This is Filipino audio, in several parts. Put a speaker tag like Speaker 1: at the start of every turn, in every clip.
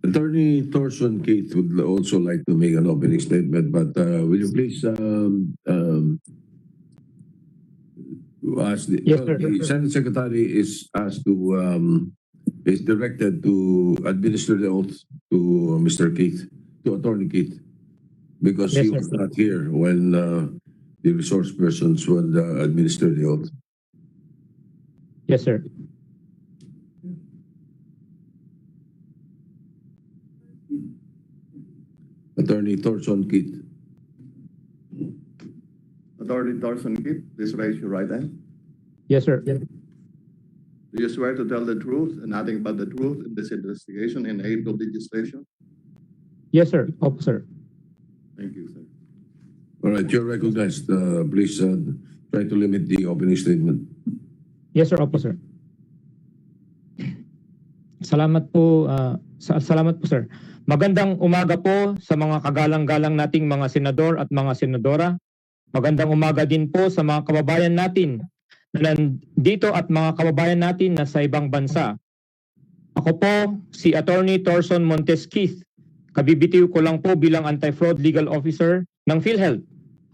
Speaker 1: Attorney Thorrsson Keith would also like to make an opening statement, but will you please ask
Speaker 2: Yes, sir.
Speaker 1: the Senate Secretary is asked to is directed to administer the oath to Mr. Keith, to Attorney Keith, because
Speaker 2: Yes,
Speaker 1: he
Speaker 2: sir.
Speaker 1: was not here when the resource persons would administer the oath.
Speaker 2: Yes, sir.
Speaker 1: Attorney Thorrsson Keith.
Speaker 3: Attorney Thorrsson Keith, please raise your right hand.
Speaker 2: Yes, sir.
Speaker 3: Do you swear to tell the truth and nothing but the truth in this investigation in aid of legislation?
Speaker 2: Yes, sir. Opo, sir.
Speaker 3: Thank you, sir.
Speaker 1: All right, you're recognized. Please try to limit the opening statement.
Speaker 2: Yes, sir. Opo, sir. Salamat po, salamat po, sir. Magandang umaga po sa mga kagalang-galang nating mga senador at mga senadora. Magandang umaga din po sa mga kababayan natin na nandito at mga kababayan natin na sa ibang bansa. Ako po si Attorney Thorrsson Montes Keith. Kabibitiw ko lang po bilang Anti-Fraud Legal Officer ng PhilHealth.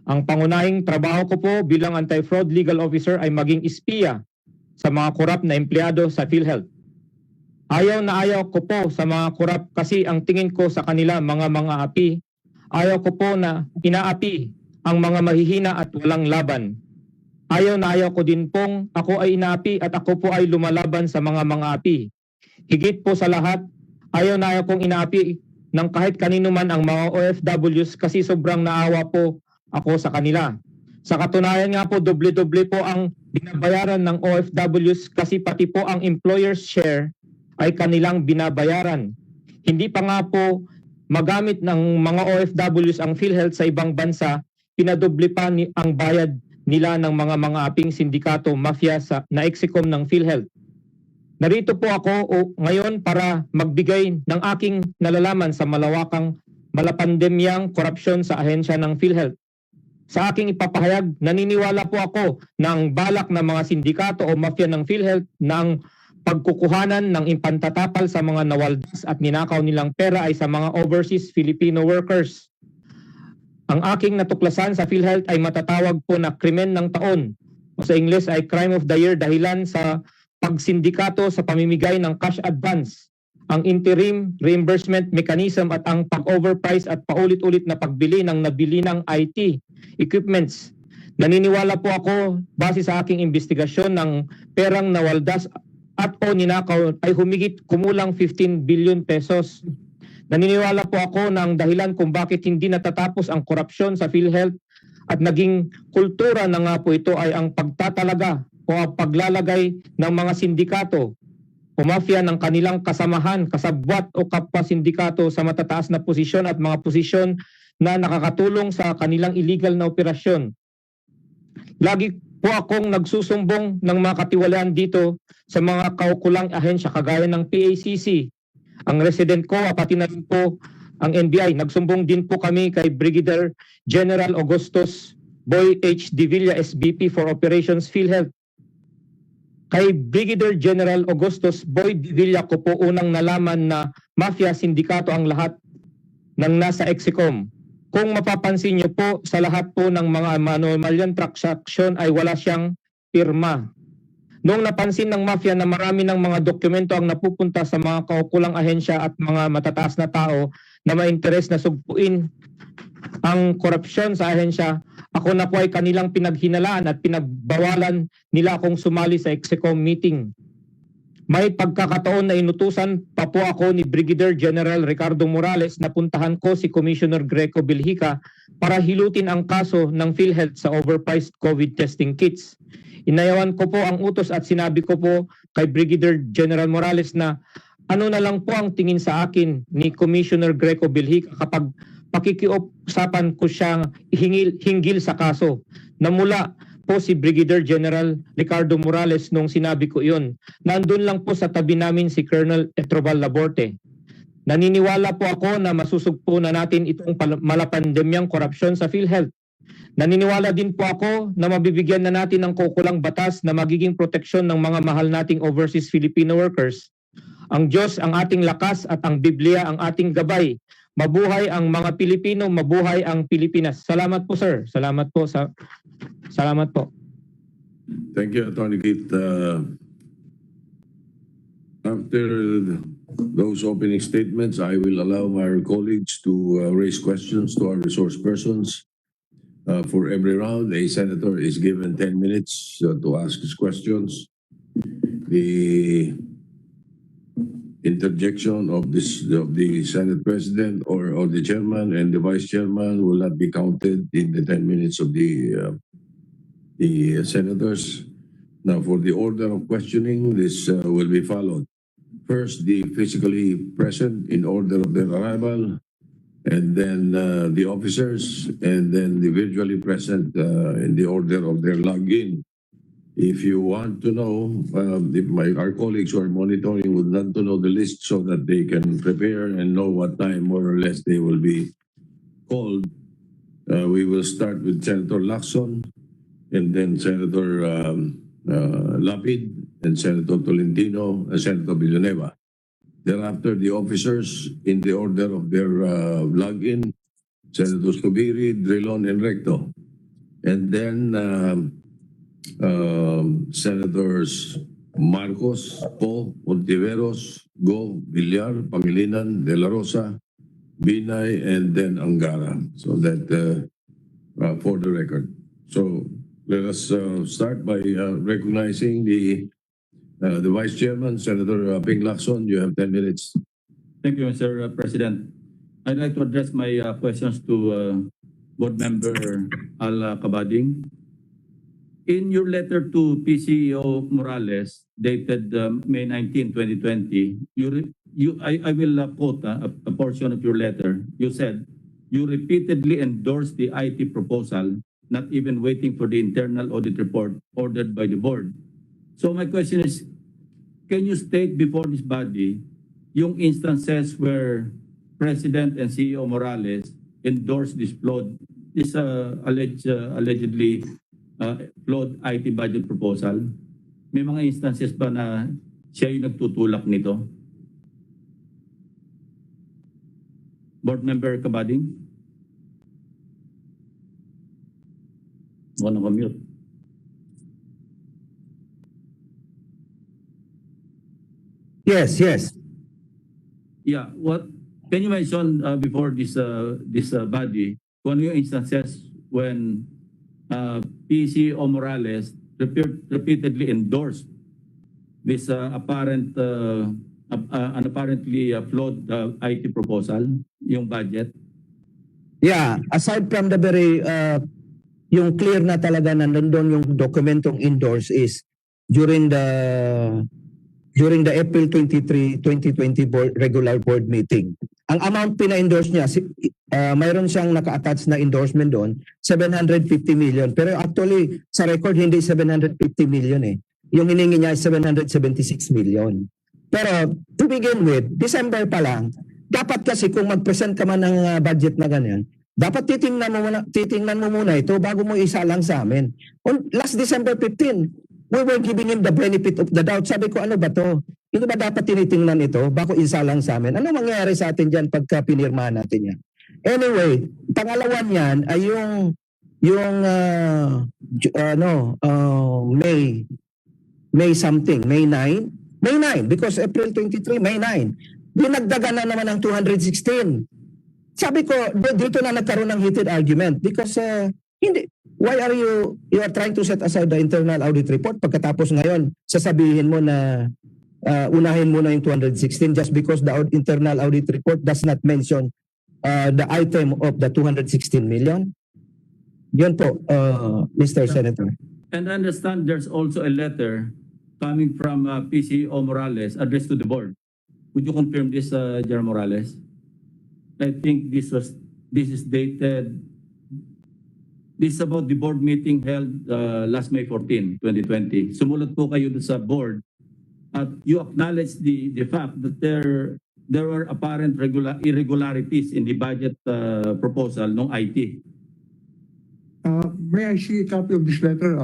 Speaker 2: Ang pangunahing trabaho ko po bilang Anti-Fraud Legal Officer ay maging espiya sa mga korap na empleyado sa PhilHealth. Ayaw na ayaw ko po sa mga korap kasi ang tingin ko sa kanila mga api. Ayaw ko po na inaapi ang mga mahihina at walang laban. Ayaw na ayaw ko din pong ako ay inaapi at ako po ay lumalaban sa mga api. Higit po sa lahat, ayaw na ayaw kong inaapi ng kahit kanino man ang mga OFWs kasi sobrang naawa po ako sa kanila. Sa katunayan nga po, doble-doble po ang binabayaran ng OFWs kasi pati po ang employer's share ay kanilang binabayaran. Hindi pa nga po magamit ng mga OFWs ang PhilHealth sa ibang bansa, pinadoble pa ang bayad nila ng mga aping sindikato, mafia na execom ng PhilHealth. Narito po ako ngayon para magbigay ng aking nalalaman sa malapandemyang korupsyon sa ahensya ng PhilHealth. Sa aking ipapahayag, naniniwala po ako na ang balak ng mga sindikato o mafia ng PhilHealth na ang pagkukuhanan ng impantatapal sa mga nawaldas at ninakaw nilang pera ay sa mga overseas Filipino workers. Ang aking natuklasan sa PhilHealth ay matatawag po na krimen ng taon o sa English ay crime of the year dahilan sa pagsindikato sa pamimigay ng cash advance, ang interim reimbursement mechanism at ang pag-overprice at paulit-ulit na pagbili ng nabili ng IT equipments. Naniniwala po ako base sa aking investigasyon ng perang nawaldas at o ninakaw ay humigit kumulang 15 billion pesos. Naniniwala po ako na ang dahilan kung bakit hindi natatapos ang korupsyon sa PhilHealth at naging kultura na nga po ito ay ang pagtatalaga o ang paglalagay ng mga sindikato o mafia ng kanilang kasamahan, kasabwat o kapwa sindikato sa matataas na posisyon at mga posisyon na nakakatulong sa kanilang illegal na operasyon. Lagi po akong nagsusumbong ng mga katiwalaan dito sa mga kaukulang ahensya kagaya ng PACC, ang resident ko, pati na rin po ang NBI. Nagsumbong din po kami kay Brigadier General Augustus Boy H. Divilla, SBP for Operations PhilHealth. Kay Brigadier General Augustus Boy Divilla ko po unang nalaman na mafia sindikato ang lahat ng nasa execom. Kung mapapansin niyo po sa lahat po ng mga anomalyang transaction ay wala siyang pirma. Noong napansin ng mafia na marami ng mga dokumento ang napupunta sa mga kaukulang ahensya at mga matataas na tao na may interes na sugpuin ang korupsyon sa ahensya, ako na po ay kanilang pinaghinalaan at pinagbawalan nila akong sumali sa execom meeting. May pagkakataon na inutusan pa po ako ni Brigadier General Ricardo Morales na puntahan ko si Commissioner Greco Bilhica para hilutin ang kaso ng PhilHealth sa overpriced COVID testing kits. Inayawan ko po ang utos at sinabi ko po kay Brigadier General Morales na ano na lang po ang tingin sa akin ni Commissioner Greco Bilhica kapag pakikiusapan ko siyang hinggil sa kaso. Namula po si Brigadier General Ricardo Morales nung sinabi ko iyon. Nandun lang po sa tabi namin si Colonel Etrobal Laborte. Naniniwala po ako na masusugpo na natin itong malapandemyang korupsyon sa PhilHealth. Naniniwala din po ako na mabibigyan na natin ng kukulang batas na magiging proteksyon ng mga mahal nating overseas Filipino workers. Ang Diyos ang ating lakas at ang Biblia ang ating gabay. Mabuhay ang mga Pilipino, mabuhay ang Pilipinas. Salamat po, sir. Salamat po. Salamat po.
Speaker 1: Thank you, Attorney Keith. After those opening statements, I will allow our colleagues to raise questions to our resource persons. For every round, a senator is given 10 minutes to ask his questions. The interjection of the Senate President or the Chairman and the Vice Chairman will not be counted in the 10 minutes of the senators. Now, for the order of questioning, this will be followed. First, the physically present in order of their arrival, and then the officers, and then the virtually present in the order of their login. If you want to know, if our colleagues who are monitoring would want to know the list so that they can prepare and know what time more or less they will be called, we will start with Senator Lacson, and then Senator Lapid, and Senator Tolentino, and Senator Villanueva. Thereafter, the officers in the order of their login, Senators Tubiri, Drilon, and Recto. And then Senators Marcos, Po, Ontiveros, Go, Villar, Pangilinan, De La Rosa, Binay, and then Angara. So that for the record. So let us start by recognizing the Vice Chairman, Senator Ping Lacson. You have 10 minutes.
Speaker 4: Thank you, Mr. President. I'd like to address my questions to Board Member Al Kabading. In your letter to PCEO Morales, dated May 19, 2020, I will quote a portion of your letter. You said, you repeatedly endorsed the IT proposal, not even waiting for the internal audit report ordered by the board. So my question is, can you state before this body yung instances where President and CEO Morales endorsed this allegedly flawed IT budget proposal? May mga instances ba na siya yung nagtutulak nito? Board Member Kabading? Wala ka-mute.
Speaker 5: Yes.
Speaker 4: Yeah, what can you mention before this body kung ano yung instances when PCO Morales repeatedly endorsed this apparently flawed IT proposal, yung budget?
Speaker 5: Yeah, aside from the very yung clear na talaga na nandun yung dokumentong endorse is during the April 23, 2020 regular board meeting. Ang amount pina-endorse niya, mayroon siyang naka-attach na endorsement doon, 750 million. Pero actually, sa record, hindi 750 million eh. Yung hiningi niya ay 776 million. Pero to begin with, December pa lang, dapat kasi kung mag-present ka man ng budget na ganyan, dapat titingnan mo muna ito bago mo isa lang sa amin. On last December 15, we were giving him the benefit of the doubt. Sabi ko, ano ba to? Hindi ba dapat tinitingnan ito bago isa lang sa amin? Ano mangyayari sa atin dyan pagka pinirmahan natin yan? Anyway, pangalawa niyan ay May 9, because April 23, May 9. Dinagdagan na naman ng 216. Sabi ko, dito na nagkaroon ng heated argument because why are you are trying to set aside the internal audit report pagkatapos ngayon sasabihin mo na unahin mo na yung 216 just because the internal audit report does not mention the item of the 216 million? Yun po, Mr. Senator.
Speaker 4: And I understand there's also a letter coming from PCO Morales addressed to the board. Would you confirm this, General Morales? I think this is dated. This is about the board meeting held last May 14, 2020. Sumulat po kayo sa board at you acknowledge the fact that there were apparent irregularities in the budget proposal ng IT.
Speaker 6: May I see a copy of this letter,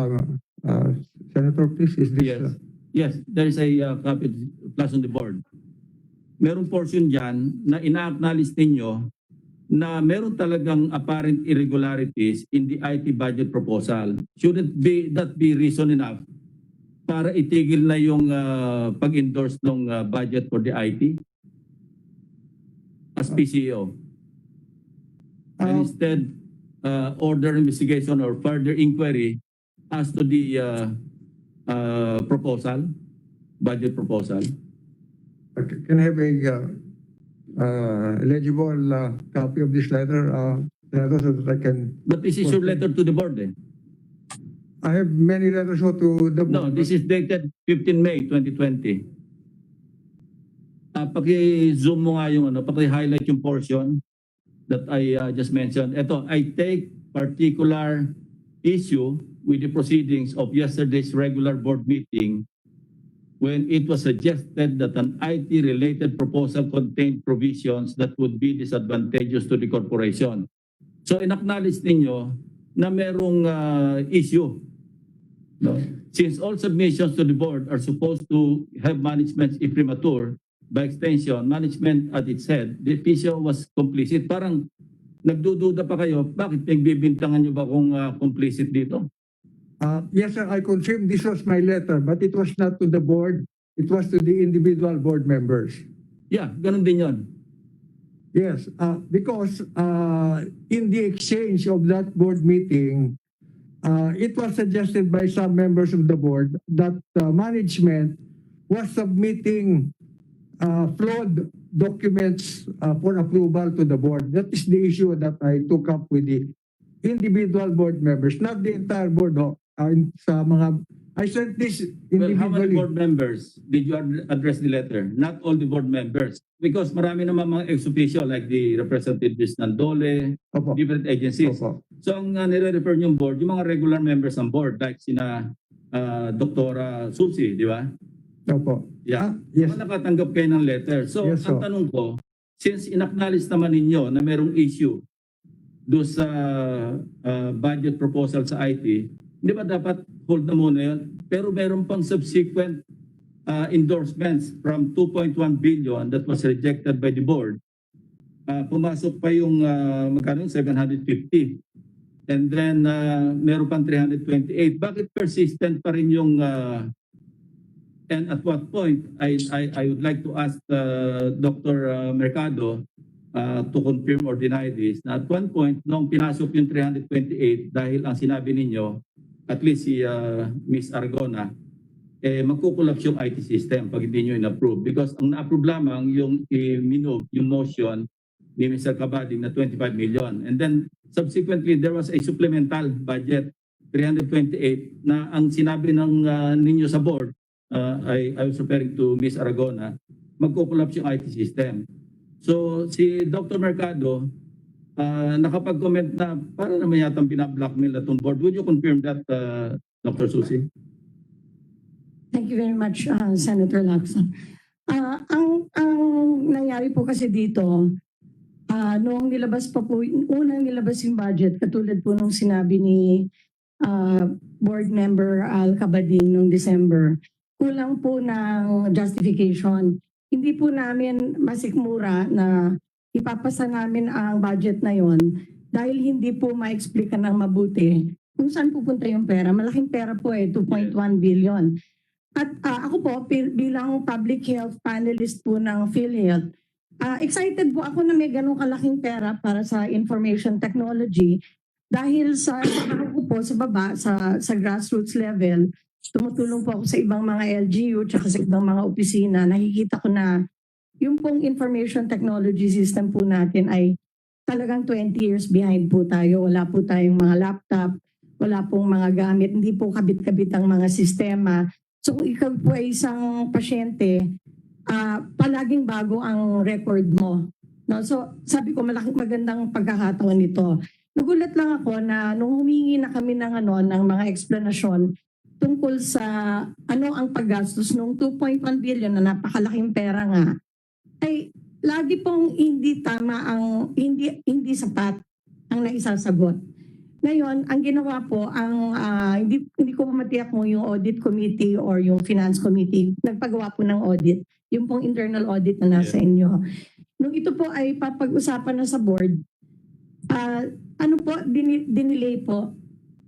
Speaker 6: Senator, please? Is this,
Speaker 4: Yes, there is a copy plus on the board. merong portion dyan na ina-acknowledge ninyo na meron talagang apparent irregularities in the IT budget proposal. Shouldn't that be reason enough para itigil na yung pag-endorse ng budget for the IT as PCO? And instead, order investigation or further inquiry as to the proposal, budget proposal.
Speaker 6: Can I have a legible copy of this letter, so that I can?
Speaker 4: But this is your letter to the board, eh?
Speaker 6: I have many letters to the board.
Speaker 4: No, this is dated 15 May 2020. Paki-zoom mo nga yung paki-highlight yung portion that I just mentioned. Ito, I take particular issue with the proceedings of yesterday's regular board meeting when it was suggested that an IT-related proposal contained provisions that would be disadvantageous to the corporation. So, in-acknowledge ninyo na merong issue. No? Since all submissions to the board are supposed to have management's imprimatur, by extension, management at its head, the PCO was complicit. Parang nagdududa pa kayo, bakit nagbibintangan nyo ba kung complicit dito?
Speaker 6: Yes, sir, I confirm this was my letter, but it was not to the board. It was to the individual board members.
Speaker 4: Yeah, ganun din yon.
Speaker 6: Yes, because in the exchange of that board meeting, it was suggested by some members of the board that management was submitting flawed documents for approval to the board. That is the issue that I took up with the individual board members, not the entire board. I sent this
Speaker 4: Well, how many
Speaker 6: individually.
Speaker 4: board members did you address the letter? Not all the board members. Because marami naman mga ex-officio like the representatives ng DOLE,
Speaker 6: Opo.
Speaker 4: different agencies.
Speaker 6: Opo.
Speaker 4: So ang nire-refer yung board, yung mga regular members ng board like sina Dr. Susi, di ba?
Speaker 6: Opo.
Speaker 4: Yeah.
Speaker 6: Yes.
Speaker 4: So, nakatanggap kayo ng letter. So
Speaker 6: Yes,
Speaker 4: ang
Speaker 6: sir.
Speaker 4: tanong ko, since in-acknowledge naman ninyo na merong issue do sa budget proposal sa IT, hindi ba dapat hold na muna yun? Pero meron pang subsequent endorsements from 2.1 billion that was rejected by the board. Pumasok pa yung magkano 750. And then meron pang 328. Bakit persistent pa rin yung and at what point I would like to ask Dr. Mercado to confirm or deny this. Na at one point nung pinasok yung 328 dahil ang sinabi ninyo at least si Ms. Argona, magkukulaps yung IT system pag hindi nyo in-approve. Because ang na-approve lamang yung yung motion ni Mr. Cabading na 25 million. And then subsequently, there was a supplemental budget, 328, na ang sinabi ng ninyo sa board, I was referring to Ms. Argona, magkukulaps yung IT system. So si Dr. Mercado, nakapag-comment na para naman yatang binablockmail na itong board. Would you confirm that, Dr. Susi?
Speaker 7: Thank you very much, Senator Lacson. Ang nangyari po kasi dito, noong nilabas pa po, unang nilabas yung budget, katulad po nung sinabi ni board member Al Cabading noong December, kulang po ng justification. Hindi po namin masikmura na ipapasa namin ang budget na yon dahil hindi po ma-explica ng mabuti kung saan pupunta yung pera. Malaking pera po 2.1 billion. At ako po bilang public health panelist po ng PhilHealth, excited po ako na may ganong kalaking pera para sa information technology dahil sa ako po sa baba, sa grassroots level, tumutulong po ako sa ibang mga LGU tsaka sa ibang mga opisina. Nakikita ko na yung pong information technology system po natin ay talagang 20 years behind po tayo. Wala po tayong mga laptop, wala pong mga gamit, hindi po kabit-kabit ang mga sistema. So kung ikaw po ay isang pasyente, palaging bago ang record mo. No? So sabi ko magandang pagkakataon nito. Nagulat lang ako na nung humingi na kami ng mga explanation tungkol sa ang paggastos ng 2.1 billion na napakalaking pera nga, ay lagi pong hindi tama ang hindi sapat ang naisasagot. Ngayon, ang ginawa po hindi ko matiyak kung yung audit committee or yung finance committee nagpagawa po ng audit. yung pong internal audit na nasa inyo. Nung ito po ay papag-usapan na sa board, ano po, dinelay po.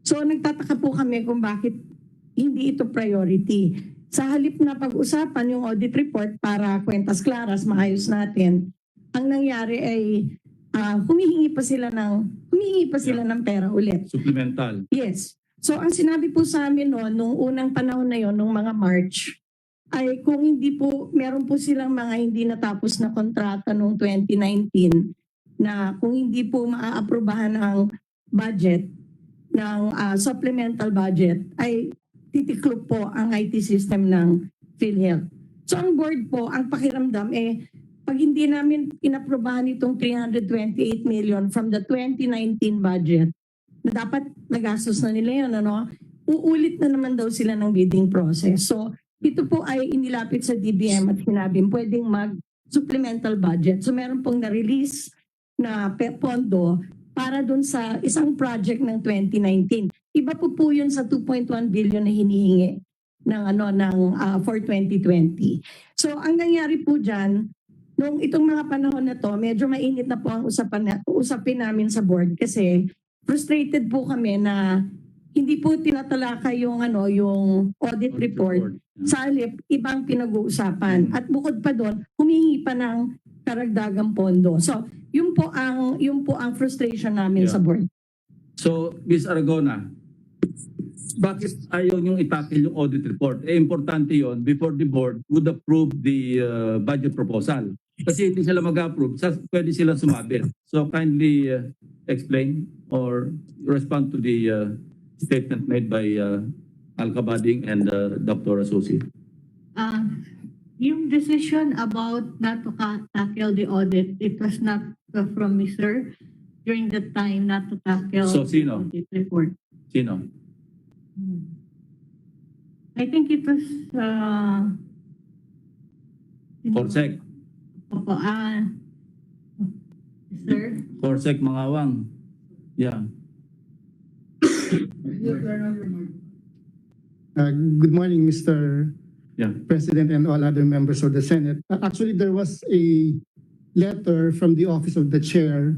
Speaker 7: So nagtataka po kami kung bakit hindi ito priority. Sa halip na pag-usapan yung audit report para kwentas klaras, maayos natin, ang nangyari ay humihingi pa sila ng pera ulit.
Speaker 4: Supplemental.
Speaker 7: Yes. So ang sinabi po sa amin nung unang panahon na yon, nung mga March, ay kung hindi po, meron po silang mga hindi natapos na kontrata noong 2019 na kung hindi po maaaprobahan ang budget ng supplemental budget ay titiklop po ang IT system ng PhilHealth. So ang board po, ang pakiramdam pag hindi namin inaprobahan itong 328 million from the 2019 budget, na dapat nagastos na nila yun, uulit na naman daw sila ng bidding process. So ito po ay inilapit sa DBM at sinabing pwedeng mag-supplemental budget. So meron pong na-release na pondo para dun sa isang project ng 2019. Iba po yun sa 2.1 billion na hinihingi for 2020. So ang nangyari po dyan, nung itong mga panahon na to, medyo mainit na po ang usapin namin sa board kasi frustrated po kami na hindi po tinatalakay yung audit report. Sa halip, ibang pinag-uusapan. At bukod pa doon, humingi pa ng karagdagang pondo. So, yun po ang frustration namin sa board.
Speaker 4: So, Ms. Aragona, bakit ayaw niyong itakil yung audit report? Importante yon before the board would approve the budget proposal. Kasi hindi sila mag-approve, pwede silang sumabit. So, kindly explain or respond to the statement made by Al-Kabading and Dr. Asusi.
Speaker 8: Yung decision about not to tackle the audit, it was not from me, sir, during the time not to tackle
Speaker 4: So,
Speaker 8: the
Speaker 4: sino?
Speaker 8: audit report.
Speaker 4: Sino?
Speaker 8: I think it was
Speaker 4: Korsek.
Speaker 8: Opo, sir.
Speaker 4: Korsek Mangawang. Yeah.
Speaker 9: Good morning, Mr.
Speaker 4: Yeah.
Speaker 9: President and all other members of the Senate. Actually, there was a letter from the Office of the Chair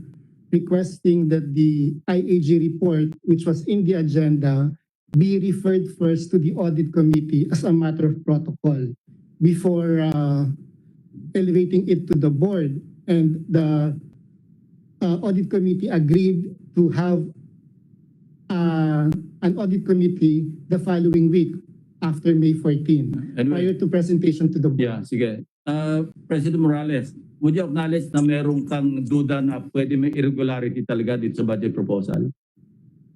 Speaker 9: requesting that the IAG report, which was in the agenda, be referred first to the Audit Committee as a matter of protocol before elevating it to the board. And the Audit Committee agreed to have an Audit Committee the following week after May 14, prior to presentation to the board.
Speaker 4: Yeah, sige. President Morales, would you acknowledge na meron kang duda na pwede may irregularity talaga dito sa budget proposal?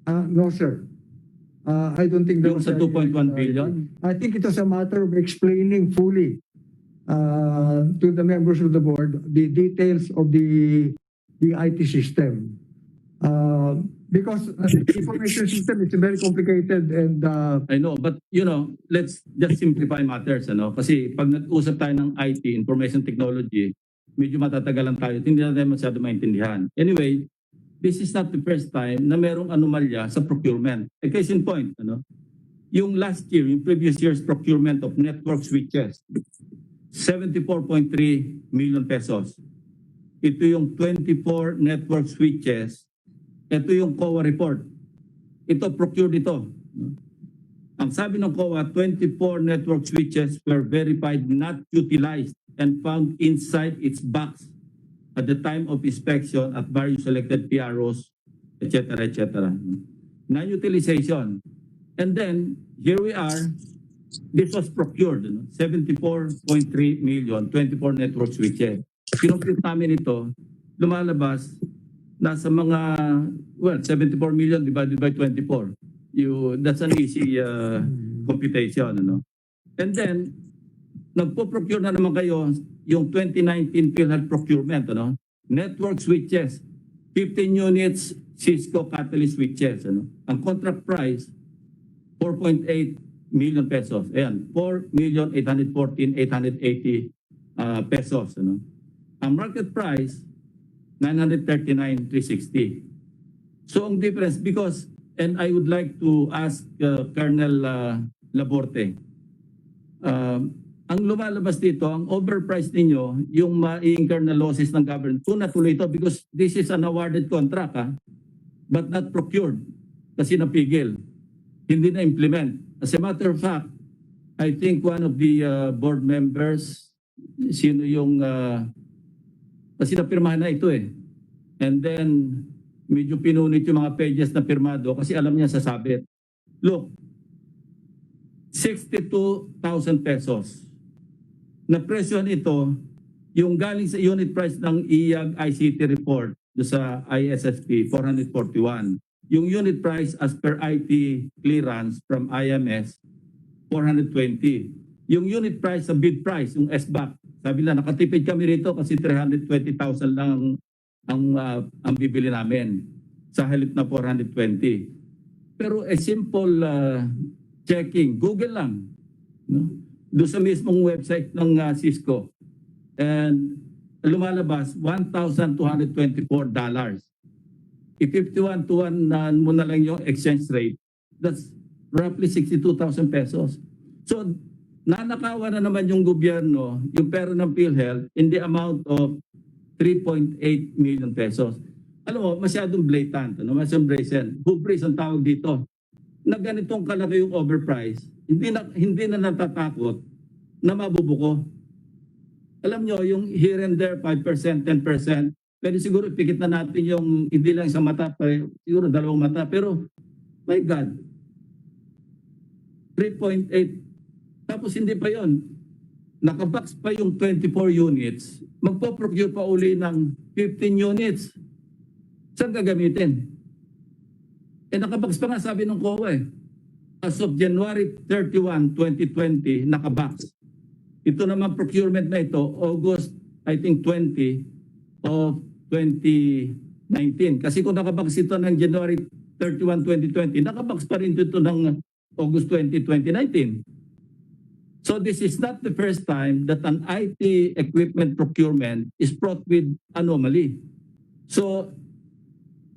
Speaker 6: No, sir. I don't think there
Speaker 4: Yung
Speaker 6: was
Speaker 4: sa 2.1 billion?
Speaker 6: I think it was a matter of explaining fully to the members of the board the details of the IT system. Because the information system is very complicated and
Speaker 4: I know, but let's just simplify matters, Kasi pag nag-usap tayo ng IT, information technology, medyo matatagalan tayo. Hindi natin masyado maintindihan. Anyway, this is not the first time na merong anomalya sa procurement. A case in point, yung last year, yung previous year's procurement of network switches, 74.3 million pesos. Ito yung 24 network switches. Ito yung COA report. Ito, procured ito. Ang sabi ng COA, 24 network switches were verified not utilized and found inside its box at the time of inspection at various selected PROs, etc., etc. Non-utilization. And then, here we are. This was procured, 74.3 million, 24 network switches. Kinumpute namin ito, lumalabas, nasa mga, 74 million divided by 24. That's an easy computation. And then, nagpo-procure na naman kayo yung 2019 PhilHealth procurement. Network switches, 15 units Cisco Catalyst switches. Ang contract price, 4.8 million pesos. Ayan, 4,814,880 pesos. Ang market price, 939,360. So ang difference, because, and I would like to ask Colonel Laborte, ang lumalabas dito, ang overpriced ninyo, yung ma-incur na losses ng government, kung natuloy ito, because this is an awarded contract, but not procured, kasi napigil, hindi na implement. As a matter of fact, I think one of the board members, sino yung, kasi napirmahan na ito eh. And then, medyo pinunit yung mga pages na pirmado kasi alam niya sasabit. Look, 62,000 pesos. Na presyo nito, yung galing sa unit price ng IAG ICT report do sa ISSP, 441. Yung unit price as per IT clearance from IMS, 420. Yung unit price sa bid price, yung SBAC, sabi na nakatipid kami rito kasi 320,000 lang ang bibili namin sa halip na 420. Pero a simple checking, Google lang, no? Doon sa mismong website ng Cisco, and lumalabas $1,224. I-51 to 1 mo na lang yung exchange rate, that's roughly 62,000 pesos. So nanakawan na naman yung gobyerno yung pera ng PhilHealth in the amount of 3.8 million pesos. Alam mo, masyadong blatant, masyadong brazen. Hubris ang tawag dito. Na ganitong kalaki yung overprice, hindi na natatakot na mabubuko. Alam nyo, yung here and there, 5%, 10%, pwede siguro ipikit na natin yung hindi lang isang mata, siguro 2 mata, pero my God, 3.8. Tapos hindi pa yon. Nakabox pa yung 24 units. Magpo-procure pa uli ng 15 units. Saan gagamitin? Nakabox pa nga sabi ng COA eh. As of January 31, 2020, nakabox. Ito naman procurement na ito, August, I think 20 of 2019. Kasi kung nakabox ito ng January 31, 2020, nakabox pa rin ito ng August 20, 2019. So this is not the first time that an IT equipment procurement is fraught with anomaly. So,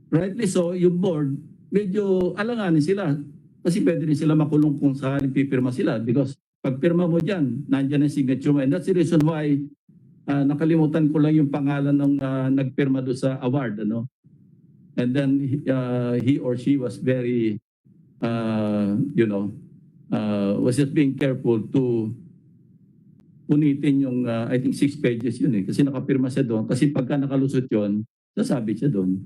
Speaker 4: rightly so, yung board, medyo alanganin sila. Kasi pwede rin sila makulong kung sakaling pipirma sila. Because pag pirma mo dyan, nandyan ang signature mo. And that's the reason why nakalimutan ko lang yung pangalan ng nagpirma doon sa award. Ano? And then he or she was very, was just being careful to punitin yung, I think 6 pages yun eh. Kasi nakapirma siya doon. Kasi pagka nakalusot yun, sasabi siya doon.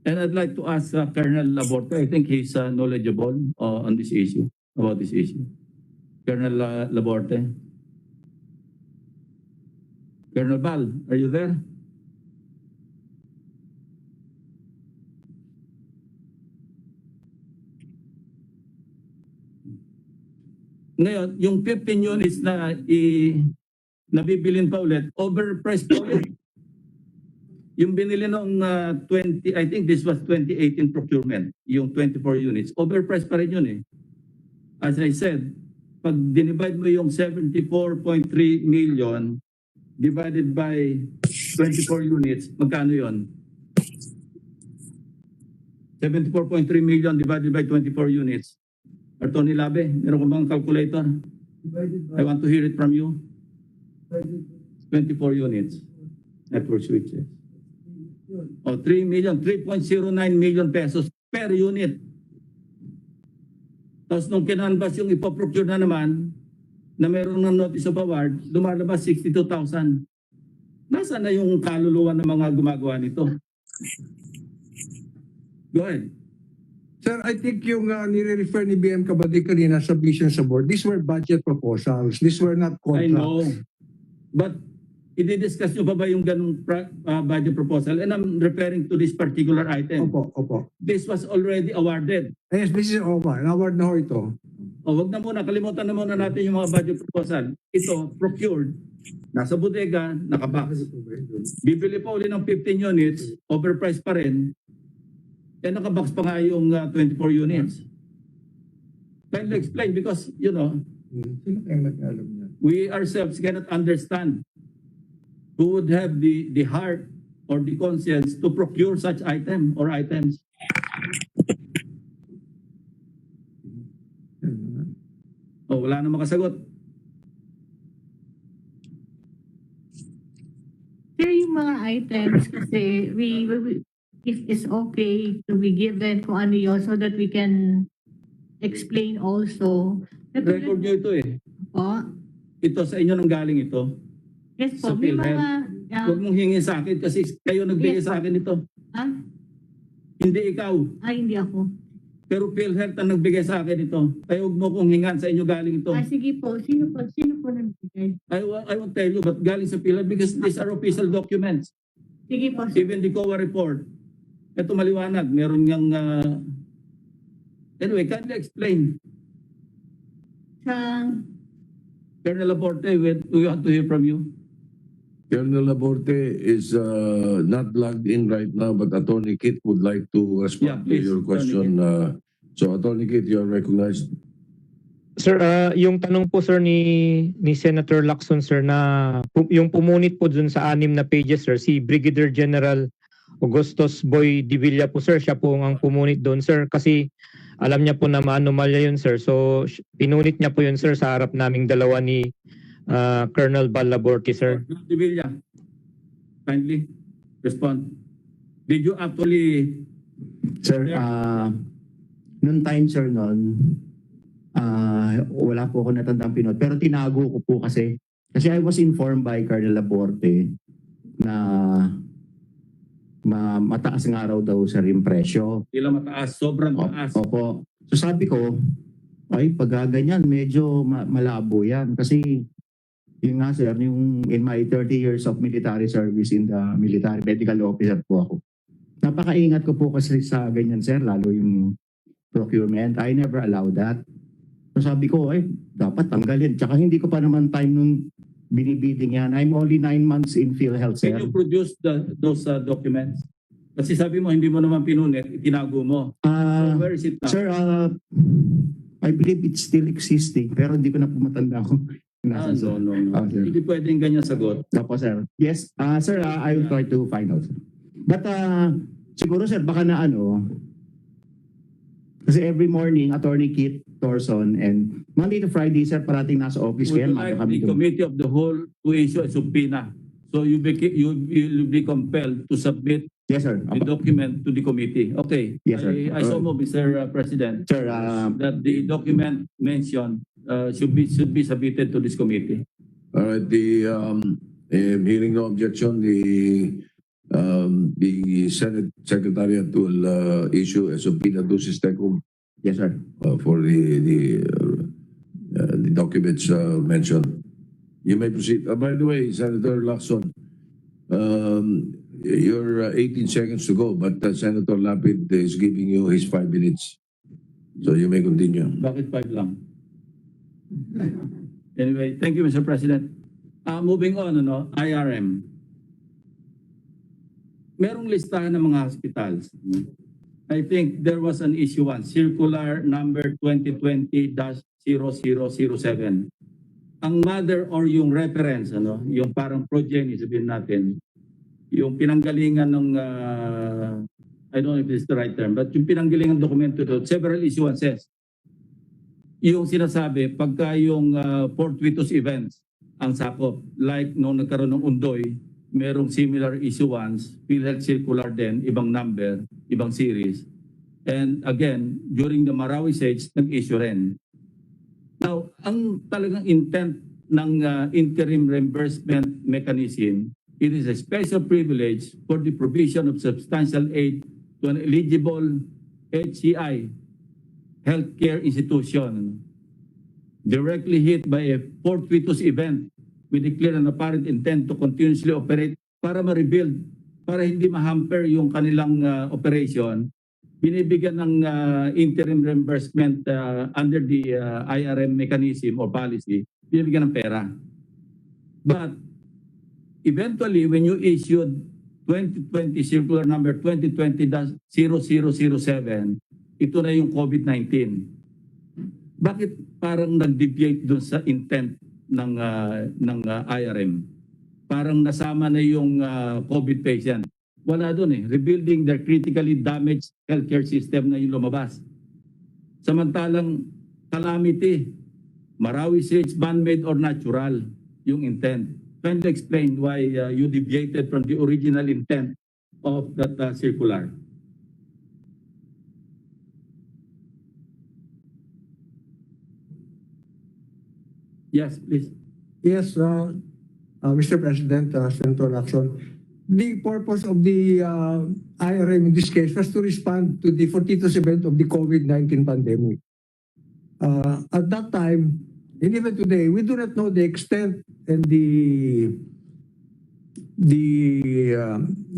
Speaker 4: And I'd like to ask Colonel Laborte, I think he's knowledgeable on this issue, about this issue. Colonel Laborte. Colonel Bal, are you there? Ngayon, yung 15 units na nabibilin pa ulit, overpriced pa ulit. Yung binili noong 20, I think this was 2018 procurement, yung 24 units, overpriced pa rin yun eh. As I said, pag dinivide mo yung 74.3 million divided by 24 units, magkano yun? 74.3 million divided by 24 units. Attorney Labe, meron ko bang calculator? I want to hear it from you. 24 units. Network switches. O 3 million, 3.09 million pesos per unit. Tapos nung kinanbas yung ipoprocure na naman, na meron ng notice of award, lumalabas 62,000. Nasaan na yung kaluluwa ng mga gumagawa nito? Go ahead.
Speaker 6: Sir, I think yung nire-refer ni BM Kabadi kanina sa vision sa board, these were budget proposals. These were not contracts.
Speaker 4: I know. But i-discuss nyo pa ba yung ganung budget proposal? And I'm referring to this particular item.
Speaker 6: Opo.
Speaker 4: This was already awarded.
Speaker 6: Yes, this is award na ho ito.
Speaker 4: O wag na muna, kalimutan na muna natin yung mga budget proposal. Ito, procured, nasa bodega, nakabox. Bibili pa uli ng 15 units, overpriced pa rin, eh nakabox pa nga yung 24 units. Kindly explain because, you know, we ourselves cannot understand who would have the heart or the conscience to procure such item or items. Oh, wala na makasagot.
Speaker 8: mga items kasi if it's okay to be given kung ano yun so that we can explain also.
Speaker 4: Record nyo ito eh.
Speaker 8: Po.
Speaker 4: Ito sa inyo nang galing ito.
Speaker 8: Yes
Speaker 4: Sa
Speaker 8: po, may
Speaker 4: PhilHealth.
Speaker 8: mga...
Speaker 4: Huwag mong hingin sa akin kasi kayo nagbigay
Speaker 8: Yes,
Speaker 4: sa akin ito.
Speaker 8: ah,
Speaker 4: Hindi ikaw.
Speaker 8: hindi ako.
Speaker 4: Pero PhilHealth ang nagbigay sa akin ito. Kaya huwag mo kong hingan sa inyo galing ito.
Speaker 8: Sige po, sino po nagbigay?
Speaker 4: I won't tell you but galing sa PhilHealth because these are official documents.
Speaker 8: Sige po.
Speaker 4: Even the COA report. Ito maliwanag. Meron niyang... Anyway, can you explain?
Speaker 8: Sa...
Speaker 4: Colonel Laporte, we want to hear from you.
Speaker 1: Colonel Laborte is not logged in right now, but Attorney Kit would like to
Speaker 4: Yeah,
Speaker 1: respond to
Speaker 4: please,
Speaker 1: your question. So Attorney Kit, you are recognized.
Speaker 2: Sir, yung tanong po sir ni Senator Lacson sir na yung pumunit po dun sa 6 na pages sir, si Brigadier General Augustus Boy Divilla po sir, siya po ang pumunit doon sir kasi alam niya po na maanomalya yun sir. So pinunit niya po yun sir sa harap naming dalawa ni Colonel Balaborte sir.
Speaker 4: Divilla, kindly respond. Did you actually...
Speaker 5: Sir, noon time sir wala po ako natandang pinot. Pero tinago ko po kasi I was informed by Colonel Laborte na mataas nga raw daw sa rin presyo.
Speaker 4: Sila mataas, sobrang taas.
Speaker 5: Opo. So sabi ko, ay pag ganyan, medyo malabo yan. Kasi yun nga sir, yung in my 30 years of military service in the military medical officer po ako. Napakaingat ko po kasi sa ganyan sir, lalo yung procurement. I never allow that. So sabi ko, ay dapat tanggalin. Tsaka hindi ko pa naman time nung binibidding yan. I'm only 9 months in PhilHealth sir.
Speaker 4: Can you produce those documents? Kasi sabi mo, hindi mo naman pinunit, itinago mo. So where is it now?
Speaker 5: Sir, I believe it's still existing pero hindi ko na po matanda kung nasa sir.
Speaker 4: No.
Speaker 5: Sir.
Speaker 4: Hindi pwedeng ganyan sagot.
Speaker 5: Opo, sir. Yes, sir, I will try to find out. But siguro sir, baka na kasi every morning, Attorney Kit, Thorrsson, and Monday to Friday, sir, parating nasa office
Speaker 4: Would
Speaker 5: kayo.
Speaker 4: you like the committee of the whole to issue a subpoena? So you'll be compelled to submit
Speaker 5: Yes, sir.
Speaker 4: the document to the committee. Okay.
Speaker 5: Yes, sir.
Speaker 4: I so move, Mr. President,
Speaker 5: Sir,
Speaker 4: that the document mentioned should be submitted to this committee.
Speaker 1: All right, hearing no objection, the Senate Secretariat will issue a subpoena to Sistecum
Speaker 5: yes, sir.
Speaker 1: for the documents mentioned. You may proceed. By the way, Senator Lacson, you're 18 seconds to go, but Senator Lapid is giving you his 5 minutes. So you may continue.
Speaker 4: Bakit 5 lang? Anyway, thank you, Mr. President. Moving on, IRM. Merong listahan ng mga hospitals. I think there was an issue one, circular number 2020-0007. Ang mother or yung reference, yung parang progeny, sabihin natin, yung pinanggalingan ng, I don't know if it's the right term, but yung pinanggalingan dokumento doon, several issuances. Yung sinasabi, pagka yung fortuitous events ang sakop, like nung nagkaroon ng Undoy, merong similar issuance, PhilHealth circular din, ibang number, ibang series. And again, during the Marawi siege, nag-issue rin. Now, ang talagang intent ng interim reimbursement mechanism, it is a special privilege for the provision of substantial aid to an eligible HCI, healthcare institution, directly hit by a fortuitous event with a clear and apparent intent to continuously operate para ma-rebuild, para hindi ma-hamper yung kanilang operation. Binibigyan ng interim reimbursement under the IRM mechanism or policy, binibigyan ng pera. But eventually, when you issued 2020 circular number 2020-0007, ito na yung COVID-19. Bakit parang nag-deviate dun sa intent ng IRM? Parang nasama na yung COVID patient. Wala doon rebuilding their critically damaged healthcare system na yung lumabas. Samantalang calamity, Marawi siege, man-made or natural, yung intent. kindly explain why you deviated from the original intent of that circular. Yes, please.
Speaker 6: Yes, Mr. President, Senator Lacson. The purpose of the IRM in this case was to respond to the fortuitous event of the COVID-19 pandemic. At that time, and even today, we do not know the extent and the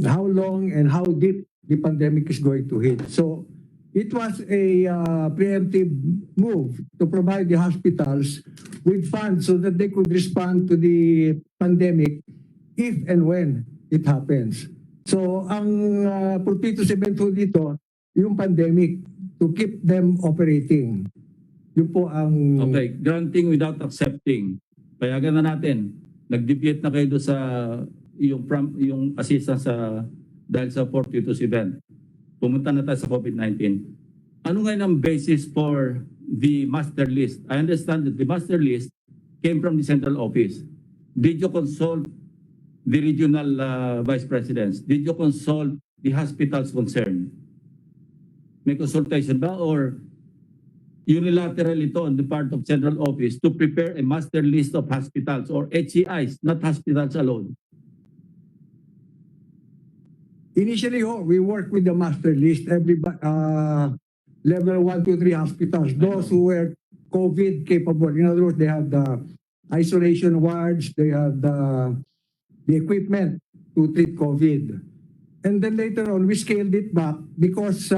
Speaker 6: how long and how deep the pandemic is going to hit. So it was a preemptive move to provide the hospitals with funds so that they could respond to the pandemic if and when it happens. So ang fortuitous event po dito, yung pandemic, to keep them operating. Yun po ang...
Speaker 4: Okay, granting without accepting. Payagan na natin. Nag-deviate na kayo doon sa yung assistance sa dahil sa fortuitous event. Pumunta na tayo sa COVID-19. Ano ngayon ang basis for the master list? I understand that the master list came from the central office. Did you consult the regional vice presidents? Did you consult the hospitals concerned? May consultation ba or unilateral ito on the part of central office to prepare a master list of hospitals or HCIs, not hospitals alone?
Speaker 6: Initially, we work with the master list, every level 1, 2, 3 hospitals, those who were COVID capable. In other words, they have the isolation wards, they have the equipment to treat COVID. And then later on, we scaled it back because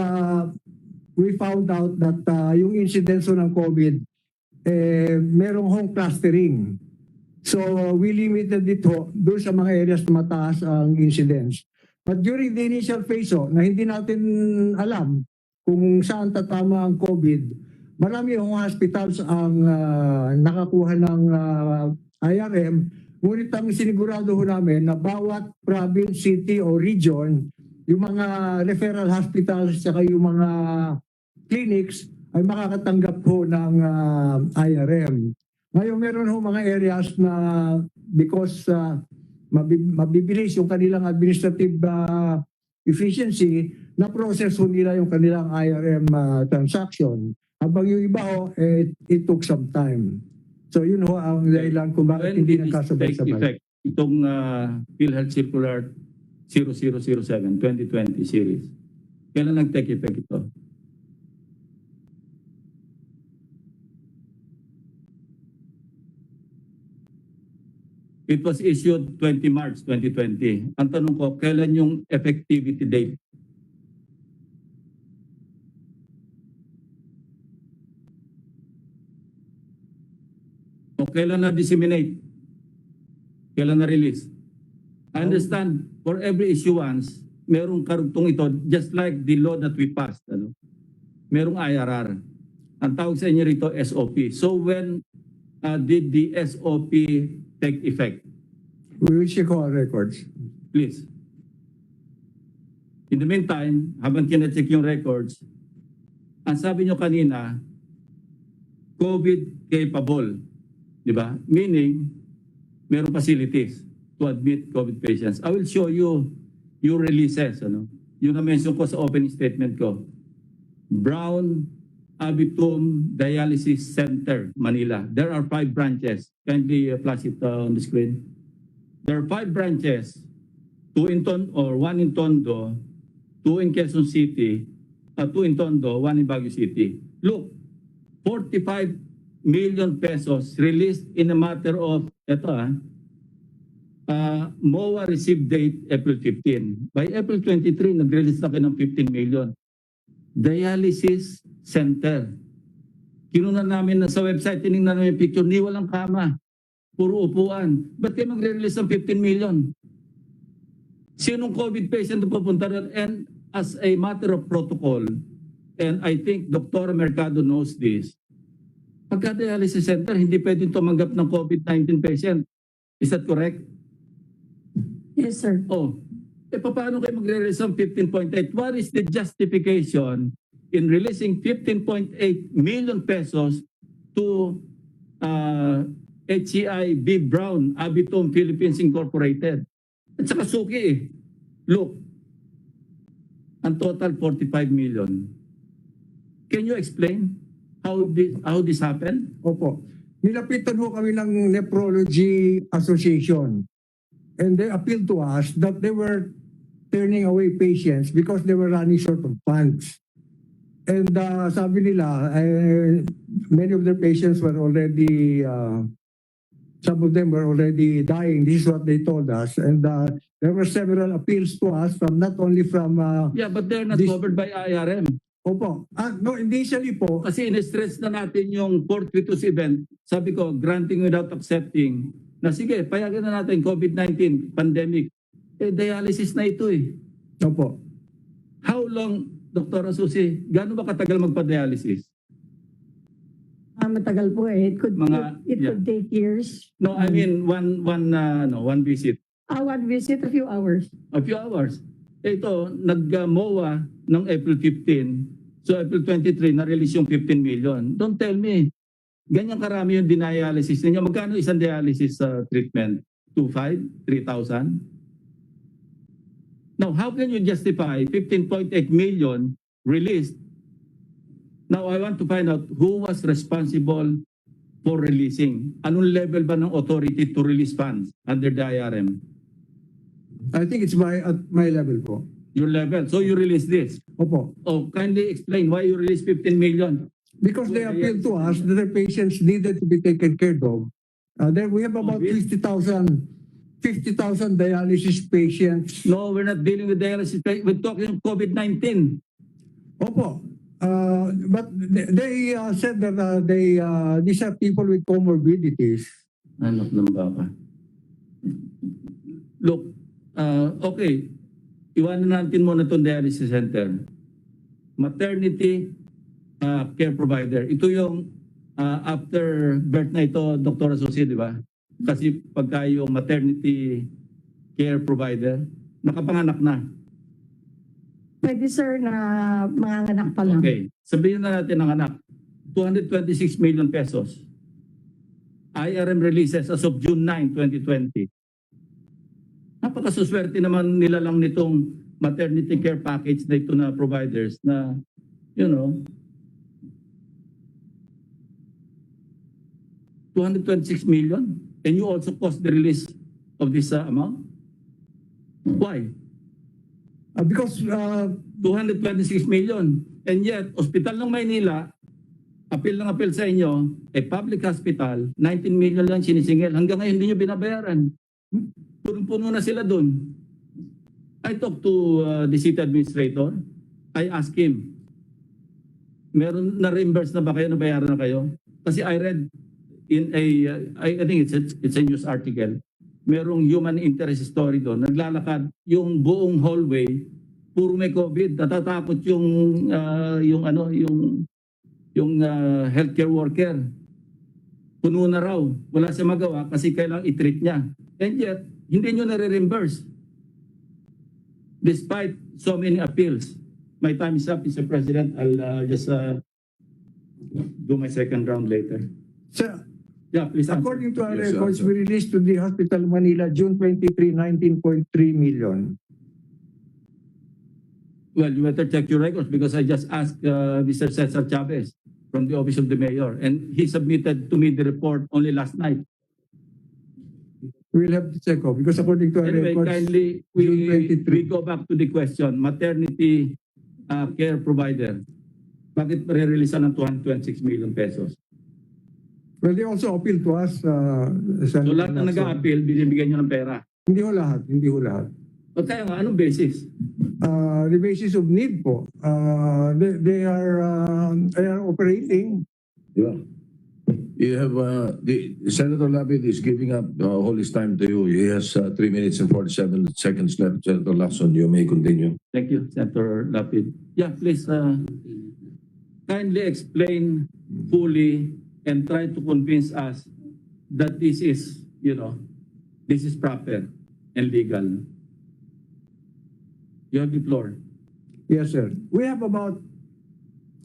Speaker 6: we found out that yung incidence ng COVID, merong home clustering. So we limited it doon sa mga areas na mataas ang incidence. But during the initial phase na hindi natin alam kung saan tatama ang COVID, marami yung hospitals ang nakakuha ng IRM. Ngunit ang sinigurado ho namin na bawat province, city o region, yung mga referral hospitals at yung mga clinics ay makakatanggap ho ng IRM. Ngayon meron ho mga areas na because mabibilis yung kanilang administrative efficiency, na process ho nila yung kanilang IRM transaction. Habang yung iba ho, it took some time. So yun ho ang dahilan kung bakit hindi nagkasabay-sabay.
Speaker 4: Itong PhilHealth Circular 0007 2020 series. Kailan nag-take effect ito? It was issued 20 March 2020. Ang tanong ko, kailan yung effectivity date? O kailan na-disseminate? Kailan na-release? I understand, for every issuance, merong karugtong ito, just like the law that we passed. Merong IRR. Ang tawag sa inyo rito, SOP. So when did the SOP take effect?
Speaker 6: We will check our records.
Speaker 4: Please. In the meantime, habang kina-check yung records, ang sabi nyo kanina, COVID capable. Di ba? Meaning, merong facilities to admit COVID patients. I will show you your releases. Yung na-mention ko sa opening statement ko. Brown Abitum Dialysis Center, Manila. There are 5 branches. Kindly flash it on the screen. There are 5 branches. 1 in Tondo, 2 in Quezon City, 2 in Tondo, 1 in Baguio City. Look, 45 million pesos released in a matter of, MOA received date April 15. By April 23, nag-release na kayo ng 15 million. Dialysis center. Kinunan namin sa website, tinignan namin yung picture, ni walang kama. Puro upuan. Ba't kayo mag-release ng 15 million? Sinong COVID patient na pupunta rin? And as a matter of protocol, and I think Dr. Mercado knows this, pagka-dialysis center, hindi pwedeng tumanggap ng COVID-19 patient. Is that correct?
Speaker 7: Yes, sir.
Speaker 4: Oh, paano kayo magre-release ng 15.8? What is the justification in releasing 15.8 million pesos to HCI Brown, Abitom Philippines Incorporated. At saka suki eh. Look, ang total 45 million. Can you explain how this happened?
Speaker 6: Opo. Nilapitan ho kami ng Nephrology Association. And they appealed to us that they were turning away patients because they were running short of funds. And sabi nila, many of their patients were already, some of them were already dying. This is what they told us. And there were several appeals to us from not only from...
Speaker 4: Yeah, but they're not
Speaker 6: this-
Speaker 4: covered by IRM.
Speaker 6: Opo. No, initially po,
Speaker 4: Kasi in-stress na natin yung fortuitous event. Sabi ko, granting without accepting. Na sige, payagan na natin COVID-19, pandemic. Dialysis na ito eh.
Speaker 6: opo.
Speaker 4: How long, Dr. Susi, gaano ba katagal magpa-dialysis?
Speaker 7: Matagal po eh. It
Speaker 4: Yeah.
Speaker 7: could take years.
Speaker 4: No, I mean one visit.
Speaker 7: One visit, a few hours.
Speaker 4: A few hours. Ito, nag-MOA ng April 15. So April 23, na-release yung 15 million. Don't tell me. Ganyan karami yung dialysis ninyo. Magkano isang dialysis treatment? 2,500? 3,000? Now, how can you justify 15.8 million released? Now, I want to find out who was responsible for releasing. Anong level ba ng authority to release funds under the IRM?
Speaker 6: I think it's at my level po.
Speaker 4: Your level. So you release this.
Speaker 6: Opo.
Speaker 4: Oh, kindly explain why you release 15 million.
Speaker 6: Because they appealed to us that their patients needed to be taken care of. There we have about 50,000 dialysis patients.
Speaker 4: No, we're not dealing with dialysis. We're talking COVID-19.
Speaker 6: Opo. But they said that these are people with comorbidities.
Speaker 4: Ano lang ba ka? Look, okay. Iwanan natin muna itong dialysis center. Maternity care provider. Ito yung after birth na ito, Dr. Susi, di ba? Kasi pagka yung maternity care provider, nakapanganak na.
Speaker 7: Pwede sir na mga anak pa lang.
Speaker 4: Okay. Sabihin na natin ang anak. 226 million pesos. IRM releases as of June 9, 2020. Napakasuswerte naman nila lang nitong maternity care package na ito na providers na, you know, 226 million, and you also cost the release of this amount? Why?
Speaker 6: Because
Speaker 4: 226 million. And yet, Hospital ng Maynila, appeal sa inyo, public hospital, 19 million lang sinisingil. Hanggang ngayon, hindi nyo binabayaran. Punong-puno na sila dun. I talked to the city administrator. I asked him, meron na reimburse na ba kayo, nabayaran na kayo? Kasi I read in I think it's a news article, merong human interest story doon. Naglalakad yung buong hallway, puro may COVID. Natatakot yung healthcare worker. Puno na raw. Wala siya magawa kasi kailangang i-treat niya. And yet, hindi nyo nare-reimburse. Despite so many appeals. My time is up, Mr. President. I'll just do my second round later.
Speaker 6: sir,
Speaker 4: Yeah, please answer.
Speaker 6: according to our
Speaker 1: Yes,
Speaker 6: records,
Speaker 1: sir.
Speaker 6: we released to the Hospital Manila June 23, 19.3 million.
Speaker 4: Well, you better check your records because I just asked Mr. Cesar Chavez from the Office of the Mayor, and he submitted to me the report only last night.
Speaker 6: We'll have to check off because according to our
Speaker 4: Anyway,
Speaker 6: records,
Speaker 4: kindly,
Speaker 6: June 23.
Speaker 4: we go back to the question, maternity care provider. Bakit re-releasean ng 226 million pesos?
Speaker 6: well, they also appeal to us.
Speaker 4: So lahat na nag-a-appeal, binibigyan nyo ng pera.
Speaker 6: Hindi ho lahat, hindi ho lahat.
Speaker 4: O kaya nga, anong basis?
Speaker 6: The basis of need po. They are operating.
Speaker 1: Yeah. You have Senator Lapid is giving up all his time to you. He has 3 minutes and 47 seconds left. Senator Lacson, you may continue.
Speaker 4: Thank you, Senator Lapid. Yeah, please kindly explain fully and try to convince us that this is, this is proper and legal. You have the floor.
Speaker 6: Yes, sir. We have about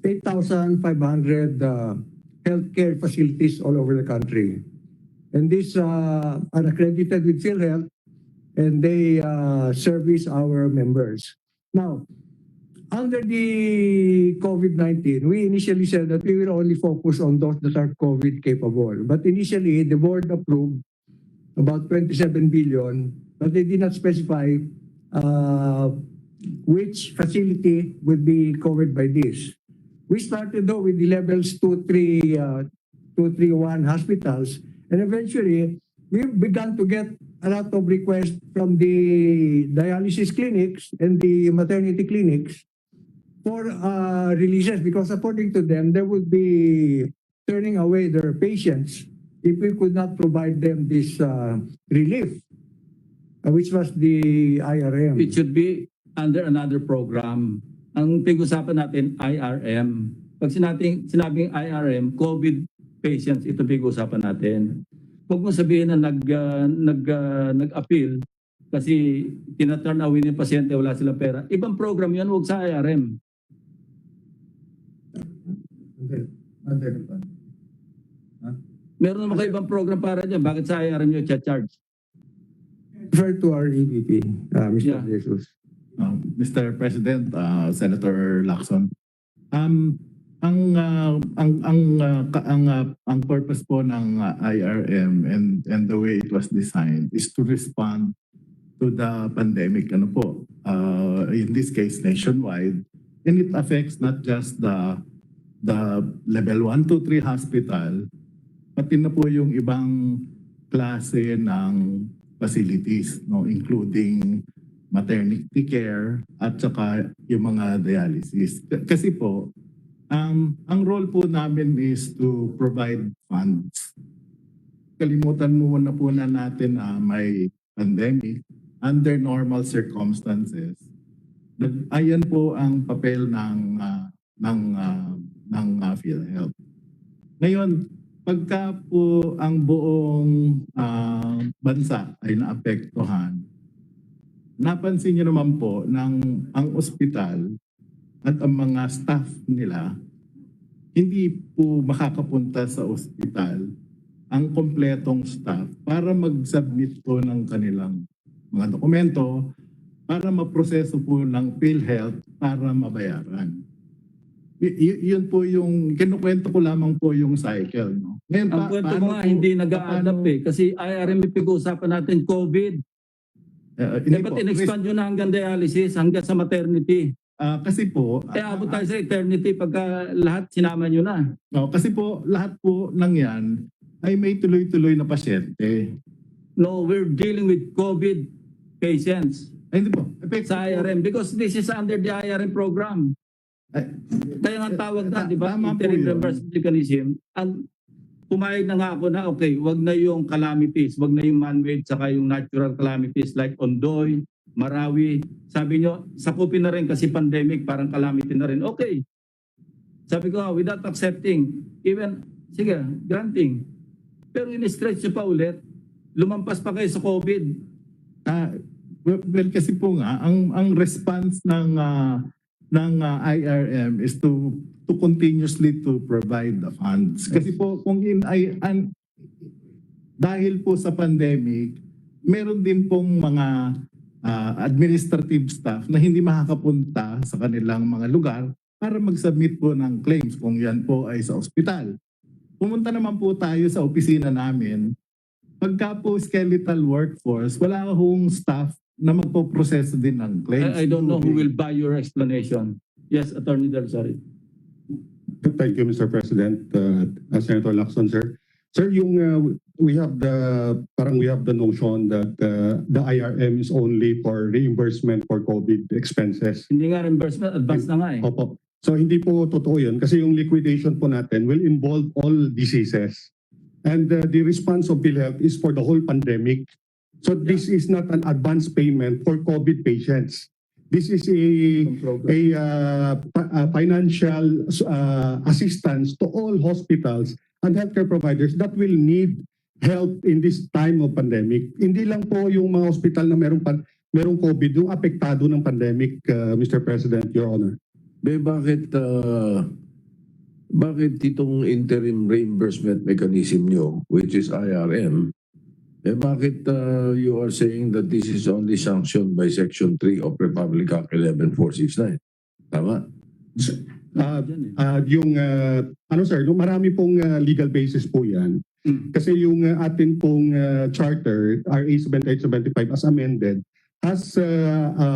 Speaker 6: 8,500 healthcare facilities all over the country. And these are accredited with PhilHealth, and they service our members. Now, under the COVID-19, we initially said that we will only focus on those that are COVID capable. But initially, the board approved about 27 billion, but they did not specify which facility would be covered by this. We started though with the levels 2, 3, 2, 3, 1 hospitals, and eventually we began to get a lot of requests from the dialysis clinics and the maternity clinics for releases, because according to them, they would be turning away their patients if we could not provide them this relief, which was the IRM.
Speaker 4: It should be under another program. Ang pag-usapan natin, IRM. Pag sinabing IRM, COVID patients, ito pag-usapan natin. Huwag mo sabihin na nag-appeal kasi tina-turn away ng pasyente, wala silang pera. Ibang program yan, huwag sa IRM. Meron naman kayo ibang program para dyan. Bakit sa IRM nyo charge?
Speaker 6: Refer to our EVP, Mr.
Speaker 4: Yeah.
Speaker 6: Jesus.
Speaker 10: Mr. President, Senator Lacson, ang purpose po ng IRM and the way it was designed is to respond to the pandemic, in this case nationwide, and it affects not just the level 1, 2, 3 hospital, pati na po yung ibang klase ng facilities, including maternity care at saka yung mga dialysis. Kasi po, ang role po namin is to provide funds. Kalimutan muna po na natin na may pandemic. Under normal circumstances, ayan po ang papel ng PhilHealth. Ngayon, pagka po ang buong bansa ay naapektuhan, napansin niyo naman po ang ospital at ang mga staff nila hindi po makakapunta sa ospital ang kompletong staff para mag-submit po ng kanilang mga dokumento para maproseso po ng PhilHealth para mabayaran. Yun po yung, kinukwento ko lamang po yung cycle. No? Ngayon,
Speaker 4: Ang kwento mo nga, hindi nag-a-adapt kasi IRM pag-uusapan natin COVID. Ba't in-expand nyo na hanggang dialysis, hanggang sa maternity?
Speaker 10: Kasi po...
Speaker 4: abot tayo sa eternity pagka lahat sinama nyo na.
Speaker 10: No, kasi po, lahat po ng yan ay may tuloy-tuloy na pasyente.
Speaker 4: No, we're dealing with COVID patients.
Speaker 10: Ay, hindi po.
Speaker 4: Sa IRM because this is under the IRM program. Kaya nga tawag na, di ba? Interim reimbursement mechanism. Pumayag na nga ako na, okay, wag na yung calamities, wag na yung man-made, saka yung natural calamities like Ondoy, Marawi. Sabi nyo, sakupin na rin kasi pandemic, parang calamity na rin. Okay. Sabi ko, without accepting, even, sige, granting. Pero in-stretch nyo pa ulit, lumampas pa kayo sa COVID.
Speaker 10: Well, kasi po nga, ang response ng IRM is to continuously to provide the funds. Kasi po kung dahil po sa pandemic, meron din pong mga administrative staff na hindi makakapunta sa kanilang mga lugar para mag-submit po ng claims kung yan po ay sa ospital. Pumunta naman po tayo sa opisina namin. Pagka po skeletal workforce, wala akong staff na magpo-proseso din ng claims.
Speaker 4: I don't know who will buy your explanation. Yes, Attorney Del, sorry.
Speaker 11: Thank you, Mr. President. Senator Lacson, sir. Sir, we have the notion that the IRM is only for reimbursement for COVID expenses.
Speaker 4: Hindi nga reimbursement, advance na nga eh.
Speaker 11: Opo. So hindi po totoo yun kasi yung liquidation po natin will involve all diseases. And the response of PhilHealth is for the whole pandemic. So this is not an advance payment for COVID patients. This is a financial assistance to all hospitals and healthcare providers that will need help in this time of pandemic. Hindi lang po yung mga hospital na merong COVID, yung apektado ng pandemic, Mr. President, Your Honor.
Speaker 1: Bakit bakit itong interim reimbursement mechanism nyo, which is IRM, bakit you are saying that this is only sanctioned by Section 3 of Republic Act 11469? Tama?
Speaker 11: Marami pong legal basis po yan. Kasi yung atin pong charter, RA 7875 as amended, has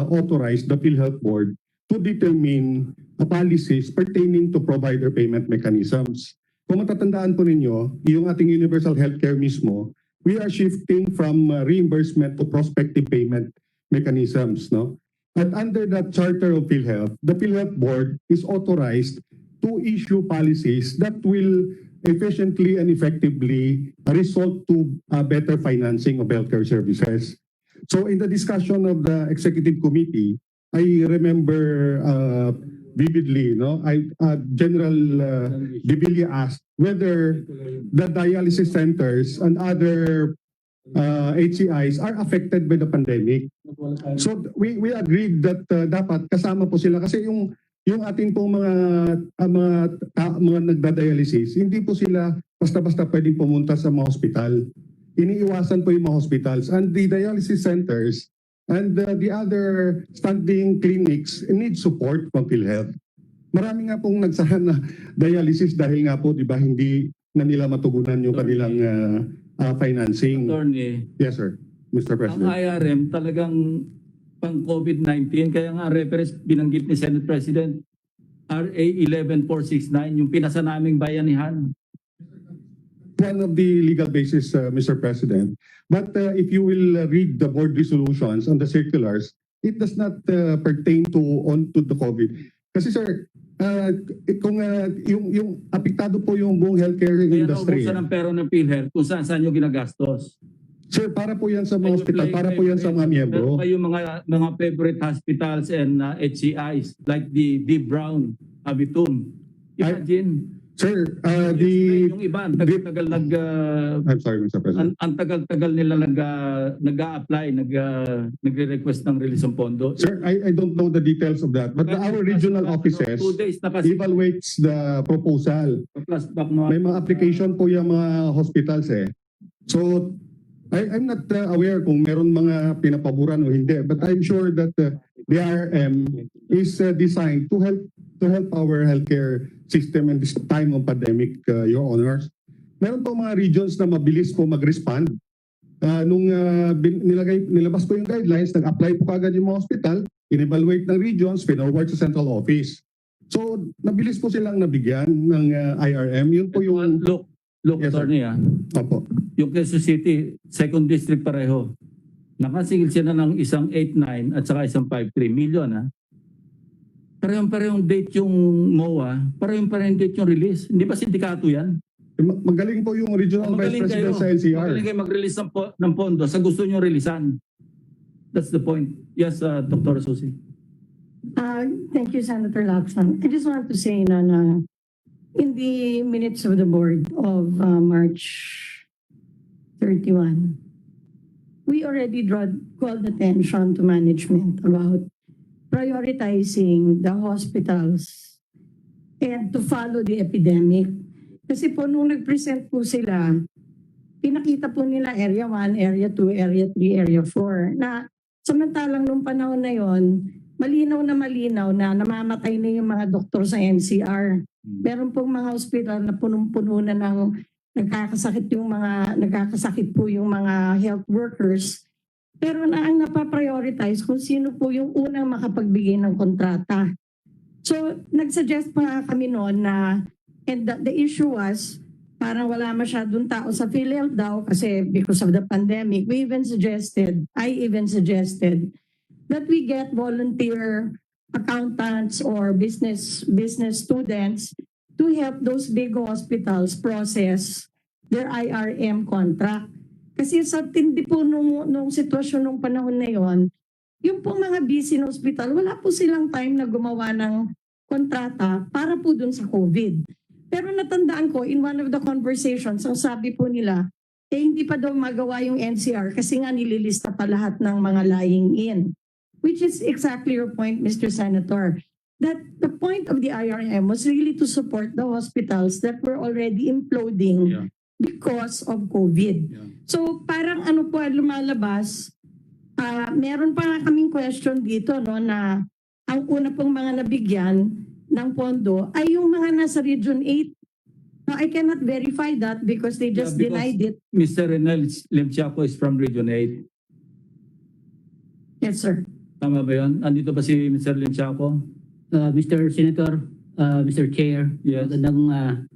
Speaker 11: authorized the PhilHealth Board to determine policies pertaining to provider payment mechanisms. Kung matatandaan po ninyo, yung ating universal healthcare mismo, we are shifting from reimbursement to prospective payment mechanisms, no? And under that charter of PhilHealth, the PhilHealth Board is authorized to issue policies that will efficiently and effectively result to better financing of healthcare services. So in the discussion of the executive committee, I remember vividly, no? General Dibilla asked whether the dialysis centers and other HCIs are affected by the pandemic. So we agreed that dapat kasama po sila kasi yung ating pong mga nagda-dialysis, hindi po sila basta-basta pwedeng pumunta sa mga hospital. Iniiwasan po yung mga hospitals and the dialysis centers and the other standing clinics need support from PhilHealth. Marami nga pong nagsara na dialysis dahil nga po, di ba, hindi na nila matugunan yung kanilang financing.
Speaker 4: Attorney,
Speaker 11: Yes, sir. Mr.
Speaker 4: ang
Speaker 11: President.
Speaker 4: IRM talagang pang COVID-19, kaya nga reference binanggit ni Senate President, RA 11469, yung pinasa naming bayanihan.
Speaker 11: One of the legal basis, Mr. President. But if you will read the board resolutions on the circulars, it does not pertain to the COVID. Kasi sir, kung yung apektado po yung buong healthcare
Speaker 4: Kaya
Speaker 11: industry.
Speaker 4: naubusan ng pera ng PhilHealth kung saan yung ginagastos.
Speaker 11: Sir, para po yan sa mga hospital, para po yan sa mga miyembro.
Speaker 4: Meron kayong mga favorite hospitals and HCIs like the Brown, Abitum. Imagine.
Speaker 11: Sir,
Speaker 4: Yung iba, ang tagal-tagal
Speaker 11: I'm sorry, Mr. President.
Speaker 4: ang tagal-tagal nila nag-a-apply, nagre-request ng release ng pondo.
Speaker 11: Sir, I don't know the details of that, but our regional offices
Speaker 4: 2 days na kasi.
Speaker 11: evaluates the proposal. May mga application po yung mga hospitals eh. So, I'm not aware kung meron mga pinapaboran o hindi, but I'm sure that the RM is designed to help our healthcare system in this time of pandemic, Your Honors. Meron po mga regions na mabilis po mag-respond. Nung nilabas po yung guidelines, nag-apply po kagad yung mga hospital, in-evaluate ng regions, pinorward sa central office. So, nabilis po silang nabigyan ng IRM. Yun po yung...
Speaker 4: Look,
Speaker 11: Yes, sir.
Speaker 4: attorney
Speaker 11: Opo.
Speaker 4: yung Quezon City, 2nd District pareho. Nakasingil sila ng isang 8.9 at saka isang 5.3 million. Parehong date yung MOA, parehong date yung release. Hindi ba sindikato yan?
Speaker 11: Magaling po yung regional vice president sa NCR.
Speaker 4: Magaling kayo mag-release ng pondo sa gusto nyo releasean. That's the point. Yes, Dr. Susi.
Speaker 7: Thank you, Senator Lacson. I just want to say na in the minutes of the board of March 31, we already called attention to management about prioritizing the hospitals and to follow the epidemic. Kasi po nung nag-present po sila, pinakita po nila Area 1, Area 2, Area 3, Area 4 na samantalang nung panahon na yon, malinaw na namamatay na yung mga doktor sa NCR. Meron pong mga hospital na punong-puno na ng nagkakasakit po yung mga health workers. Pero ang napaprioritize kung sino po yung unang makapagbigay ng kontrata. So, nagsuggest pa kami noon na, and the issue was, parang wala masyadong tao sa PhilHealth daw kasi because of the pandemic. I even suggested that we get volunteer accountants or business students to help those big hospitals process their IRM contract. Kasi sa tindi po nung sitwasyon nung panahon na yon, yung po mga busy na hospital, wala po silang time na gumawa ng kontrata para po dun sa COVID. Pero natandaan ko, in one of the conversations, ang sabi po nila, hindi pa daw magawa yung NCR kasi nga nililista pa lahat ng mga lying in. Which is exactly your point, Mr. Senator. that the point of the IRM was really to support the hospitals that were already imploding
Speaker 4: Yeah.
Speaker 7: because of COVID.
Speaker 4: Yeah.
Speaker 7: So parang ano po lumalabas, meron pa nga kaming question dito no, na ang una pong mga nabigyan ng pondo ay yung mga nasa Region 8. Now, I cannot verify that because they just
Speaker 4: Yeah, because
Speaker 7: denied it.
Speaker 4: Mr. Renel Lemchaco is from Region 8.
Speaker 7: Yes, sir.
Speaker 4: Tama ba yun? Andito ba si Mr. Lemchaco?
Speaker 12: Mr. Senator, Mr. Chair,
Speaker 4: Yes.
Speaker 12: magandang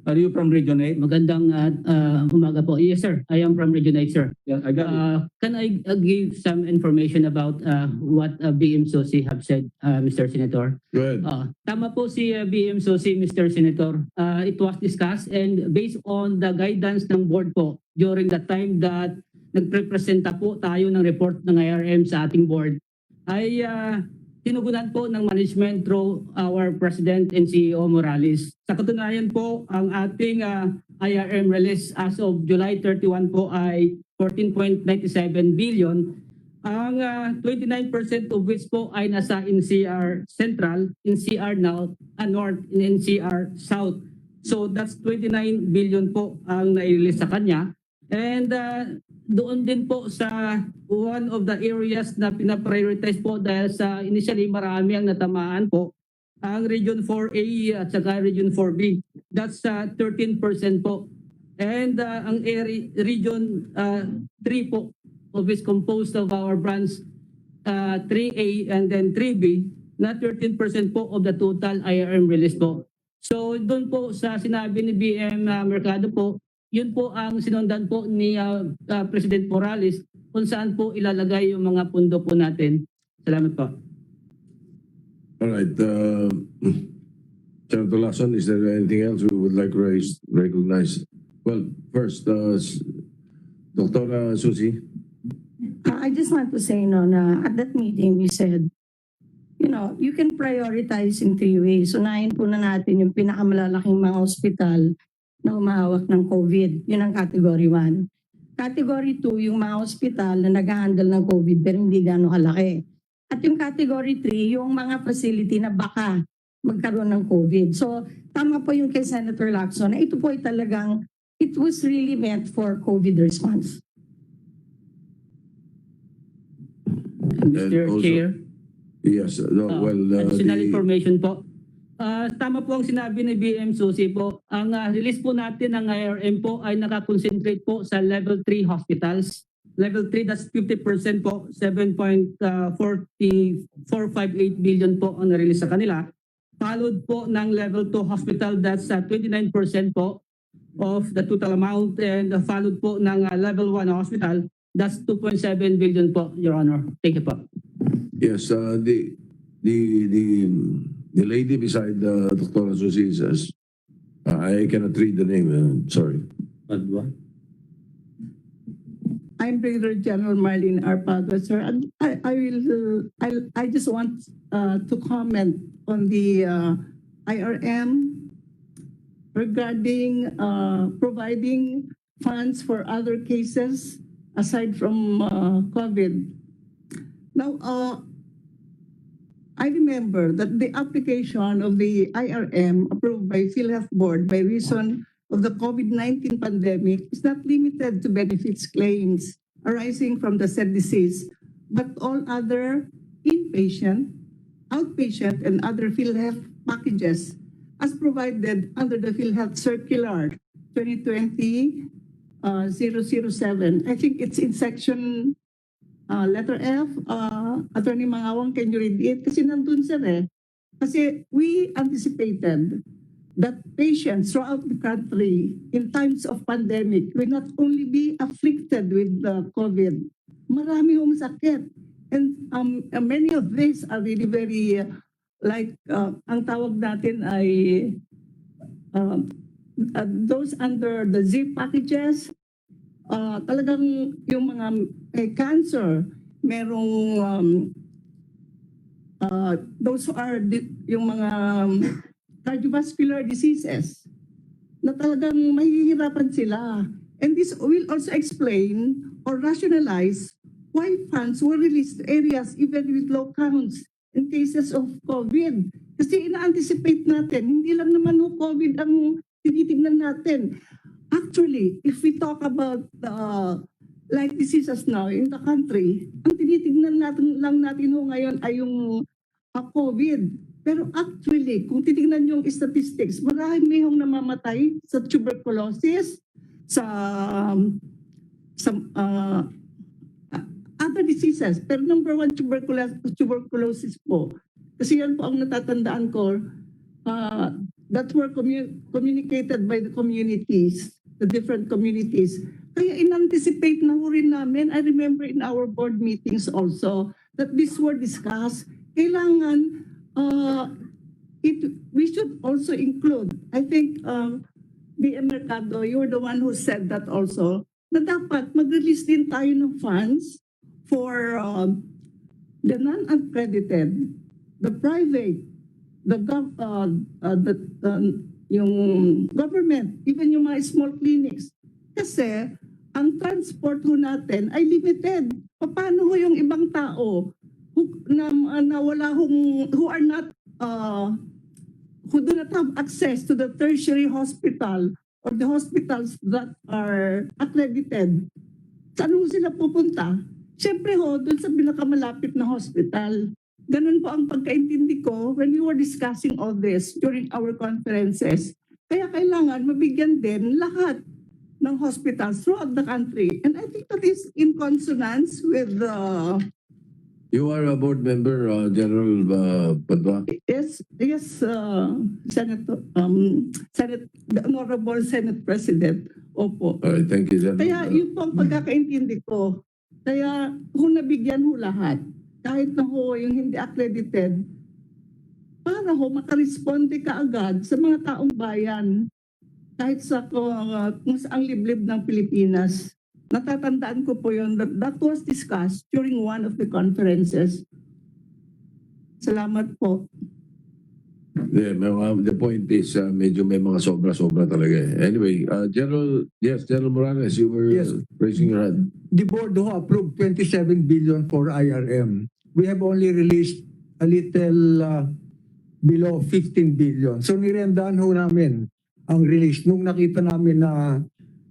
Speaker 4: Are you from Region 8?
Speaker 12: umaga po. Yes, sir. I am from Region 8, sir.
Speaker 4: Yeah, I got it.
Speaker 12: Can I give some information about what BM Sosi have said, Mr. Senator?
Speaker 1: Go ahead.
Speaker 12: Tama po si BM Sosi, Mr. Senator. It was discussed and based on the guidance ng board po during the time that nagprepresenta po tayo ng report ng IRM sa ating board, ay tinugunan po ng management through our President and CEO Morales. Sa katunayan po, ang ating IRM release as of July 31 po ay 14.97 billion. Ang 29% of which po ay nasa NCR Central, NCR North, and NCR South. So that's 29 billion po ang nai-release sa kanya. And doon din po sa one of the areas na pinaprioritize po dahil sa initially marami ang natamaan po, ang Region 4A at saka Region 4B. That's 13% po. And ang Region 3 po, of is composed of our branch 3A and then 3B, na 13% po of the total IRM release po. So doon po sa sinabi ni BM Mercado po, yun po ang sinundan po ni President Morales kung saan po ilalagay yung mga pundo po natin. Salamat po.
Speaker 1: All right. Senator Lacson, is there anything else we would like to recognize? Well, first, Dr. Susie.
Speaker 7: I just want to say no, na at that meeting we said, you know, you can prioritize in 3 ways. Unahin po na natin yung pinakamalalaking mga hospital na umahawak ng COVID. Yun ang category 1. Category 2, yung mga hospital na nag-handle ng COVID pero hindi gano'ng kalaki. At yung category 3, yung mga facility na baka magkaroon ng COVID. So, tama po yung kay Senator Lacson na ito po ay talagang, it was really meant for COVID response.
Speaker 12: Mr.
Speaker 1: also-
Speaker 12: Chair.
Speaker 1: Yes.
Speaker 12: Additional information po. Tama po ang sinabi ni BM Susi po. Ang release po natin ng IRM po ay nakakonsentrate po sa level 3 hospitals. Level 3, that's 50% po, 7.458 billion po ang na-release sa kanila. Followed po ng level 2 hospital, that's 29% po of the total amount, and followed po ng level 1 hospital, that's 2.7 billion po, Your Honor. Thank you po.
Speaker 1: Yes, the lady beside Dr. Susie says, I cannot read the name. Sorry.
Speaker 4: Padua.
Speaker 13: I'm Brigadier General Marlene Arpado, sir. And I just want to comment on the IRM regarding providing funds for other cases aside from COVID. Now, I remember that the application of the IRM approved by PhilHealth Board by reason of the COVID-19 pandemic is not limited to benefits claims arising from the said disease, but all other inpatient, outpatient, and other PhilHealth packages as provided under the PhilHealth Circular 2020-007. I think it's in section letter F. Attorney Mangawang, can you read it? Kasi nandun sir eh. Kasi we anticipated that patients throughout the country in times of pandemic will not only be afflicted with COVID, marami hong sakit. And many of these are really very, ang tawag natin ay those under the Z packages, talagang yung mga cancer, merong those are yung mga cardiovascular diseases na talagang mahihirapan sila. And this will also explain or rationalize why funds were released to areas even with low counts in cases of COVID. Kasi ina-anticipate natin, hindi lang naman COVID ang tinitignan natin. Actually, if we talk about like diseases now in the country, ang tinitignan lang natin ngayon ay yung COVID. Pero actually, kung titignan yung statistics, marami yung namamatay sa tuberculosis, sa other diseases. Pero number one, tuberculosis po. Kasi yan po ang natatandaan ko, that were communicated by the communities, the different communities. Kaya in-anticipate na rin namin, I remember in our board meetings also, that these were discussed. Kailangan, we should also include, I think, BM Mercado, you're the one who said that also, na dapat mag-release din tayo ng funds for the non-accredited, the private, yung government, even yung mga small clinics. Kasi ang transport ho natin ay limited. Paano ho yung ibang tao na wala who are not who do not have access to the tertiary hospital or the hospitals that are accredited? Saan ho sila pupunta? Siyempre ho, doon sa pinakamalapit na hospital. Ganun po ang pagkaintindi ko when we were discussing all this during our conferences. Kaya kailangan mabigyan din lahat ng hospitals throughout the country. And I think that is in consonance with the...
Speaker 1: You are a board member, General Padua.
Speaker 13: Yes, Senator, the Honorable Senate President. Opo.
Speaker 1: All right, thank you, General.
Speaker 13: Kaya yun po ang pagkakaintindi ko. Kaya kung nabigyan ho lahat, kahit na ho yung hindi accredited, para ho makaresponde kaagad sa mga taong bayan, kahit sa kung saang liblib ng Pilipinas. Natatandaan ko po yun, that was discussed during one of the conferences. Salamat po.
Speaker 1: The point is, medyo may mga sobra-sobra talaga. Anyway, General Morales, you were raising your hand.
Speaker 6: The board ho approved 27 billion for IRM. We have only released a little below 15 billion. So nirendahan ho namin ang release nung nakita namin na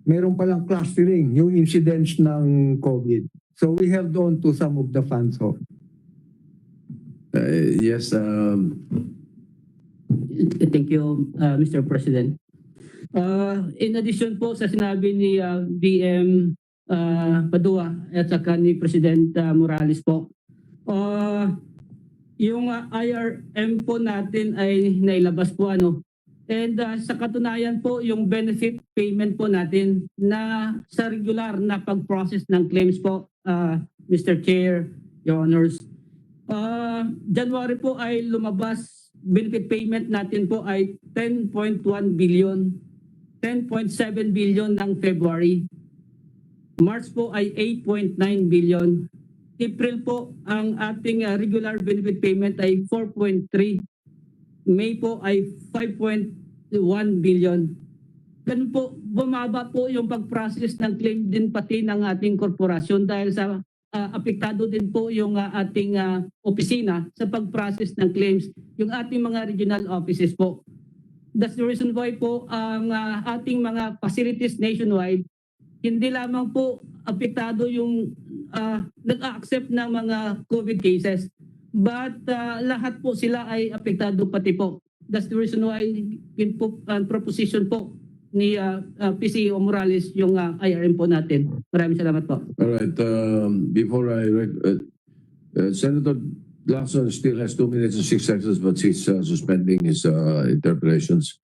Speaker 6: meron palang clustering yung incidents ng COVID. So we held on to some of the funds ho.
Speaker 1: Yes,
Speaker 12: Thank you, Mr. President. In addition po sa sinabi ni BM Padua at saka ni President Morales po, yung IRM po natin ay nailabas po ano. And sa katunayan po, yung benefit payment po natin na sa regular na pag-process ng claims po, Mr. Chair, Your Honors. January po ay lumabas, benefit payment natin po ay 10.1 billion, 10.7 billion ng February. March po ay 8.9 billion. April po, ang ating regular benefit payment ay 4.3. May po ay 5.1 billion. Ganun po, bumaba po yung pag-process ng claim din pati ng ating korporasyon dahil sa apektado din po yung ating opisina sa pag-process ng claims, yung ating mga regional offices po. That's the reason why po ang ating mga facilities nationwide, hindi lamang po apektado yung nag-accept ng mga COVID cases, but lahat po sila ay apektado pati po. That's the reason why yun po proposition po ni PCO Morales yung IRM po natin. Maraming salamat po.
Speaker 1: all right. Before Senator Lacson still has 2 minutes and 6 seconds, but he's suspending his interpolations.